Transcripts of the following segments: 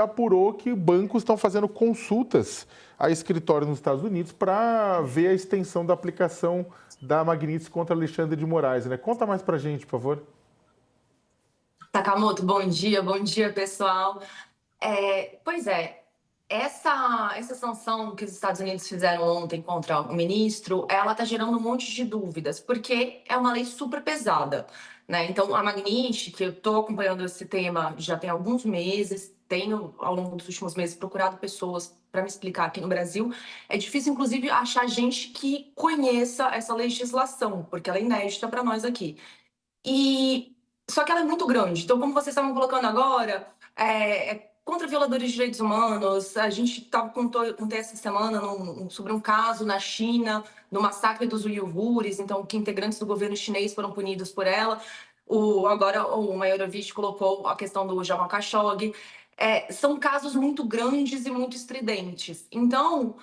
apurou que bancos estão fazendo consultas a escritórios nos Estados Unidos para ver a extensão da aplicação da Magnitsky contra Alexandre de Moraes, né? Conta mais para a gente, por favor. Sakamoto, bom dia, pessoal. Pois é, essa sanção que os Estados Unidos fizeram ontem contra o ministro, ela está gerando um monte de dúvidas, porque é uma lei super pesada, né? Então, a Magnitsky, que eu estou acompanhando esse tema já tem alguns meses, tenho, ao longo dos últimos meses, procurado pessoas para me explicar aqui no Brasil. É difícil, inclusive, achar gente que conheça essa legislação, porque ela é inédita para nós aqui. E só que ela é muito grande. Então, como vocês estavam colocando agora, contra violadores de direitos humanos. A gente estava contei essa semana sobre um caso na China, no massacre dos uigures, então que integrantes do governo chinês foram punidos por ela. Agora o Maiorovitch colocou a questão do Jamal Khashoggi. São casos muito grandes e muito estridentes. Então,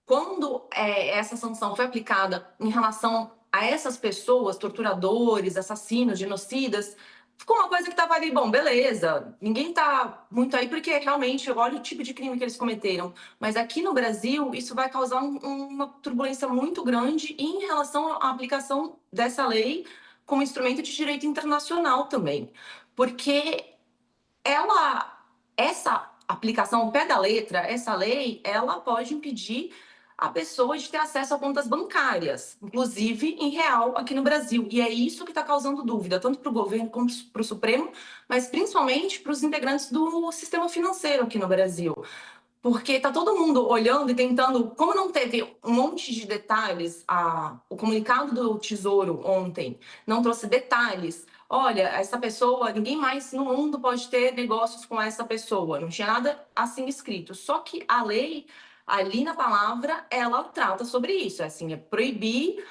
quando essa sanção foi aplicada em relação a essas pessoas, torturadores, assassinos, genocidas, ficou uma coisa que estava ali, bom, beleza, ninguém está muito aí, porque realmente olha o tipo de crime que eles cometeram. Mas aqui no Brasil, isso vai causar uma turbulência muito grande em relação à aplicação dessa lei como instrumento de direito internacional também. Porque essa aplicação ao pé da letra, essa lei, ela pode impedir a pessoa de ter acesso a contas bancárias, inclusive em real aqui no Brasil. E é isso que está causando dúvida, tanto para o governo como para o Supremo, mas principalmente para os integrantes do sistema financeiro aqui no Brasil. Porque está todo mundo olhando e tentando, como não teve um monte de detalhes, o comunicado do Tesouro ontem não trouxe detalhes. Olha, essa pessoa, ninguém mais no mundo pode ter negócios com essa pessoa. Não tinha nada assim escrito. Só que a lei, ali na palavra, ela trata sobre isso. É proibir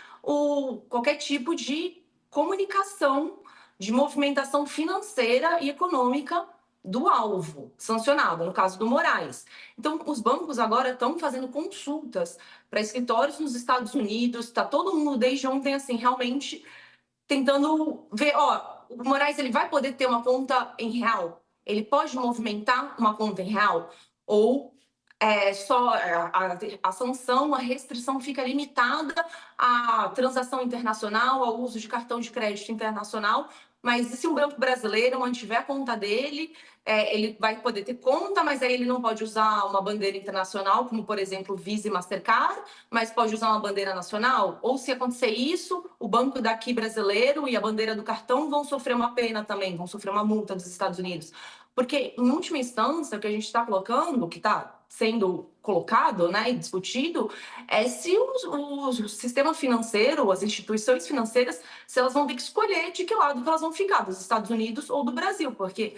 qualquer tipo de comunicação, de movimentação financeira e econômica do alvo sancionado, no caso do Moraes. Então, os bancos agora estão fazendo consultas para escritórios nos Estados Unidos, está todo mundo desde ontem, assim, realmente tentando ver, ó, o Moraes ele vai poder ter uma conta em real? Ele pode movimentar uma conta em real? Ou só a sanção, a restrição fica limitada à transação internacional, ao uso de cartão de crédito internacional, mas se um banco brasileiro mantiver a conta dele, ele vai poder ter conta, mas aí ele não pode usar uma bandeira internacional, como, por exemplo, Visa e Mastercard, mas pode usar uma bandeira nacional? Ou se acontecer isso, o banco daqui brasileiro e a bandeira do cartão vão sofrer uma pena também, vão sofrer uma multa dos Estados Unidos. Porque, em última instância, o que a gente está colocando, que está sendo colocado, né, e discutido, é se o sistema financeiro, as instituições financeiras, se elas vão ter que escolher de que lado que elas vão ficar, dos Estados Unidos ou do Brasil, porque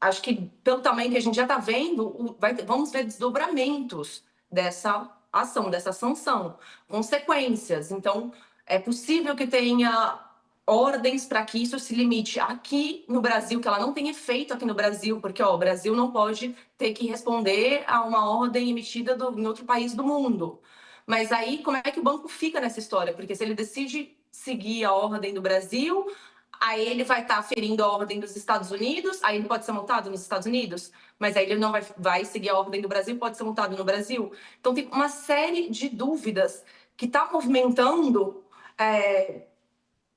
acho que, pelo tamanho que a gente já está vendo, vamos ver desdobramentos dessa ação, dessa sanção, consequências. Então, é possível que tenha ordens para que isso se limite aqui no Brasil, que ela não tenha efeito aqui no Brasil, porque o Brasil não pode ter que responder a uma ordem emitida em outro país do mundo. Mas aí, como é que o banco fica nessa história? Porque se ele decide seguir a ordem do Brasil, aí ele vai estar ferindo a ordem dos Estados Unidos, aí ele pode ser multado nos Estados Unidos, mas aí ele não vai seguir a ordem do Brasil, pode ser multado no Brasil. Então tem uma série de dúvidas que está movimentando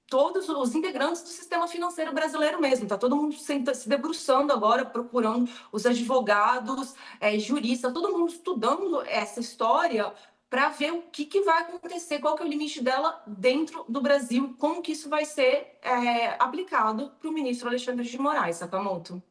todos os integrantes do sistema financeiro brasileiro mesmo. Está todo mundo se debruçando agora, procurando os advogados, juristas, todo mundo estudando essa história para ver o que vai acontecer, qual que é o limite dela dentro do Brasil, como que isso vai ser aplicado para o ministro Alexandre de Moraes, Sakamoto.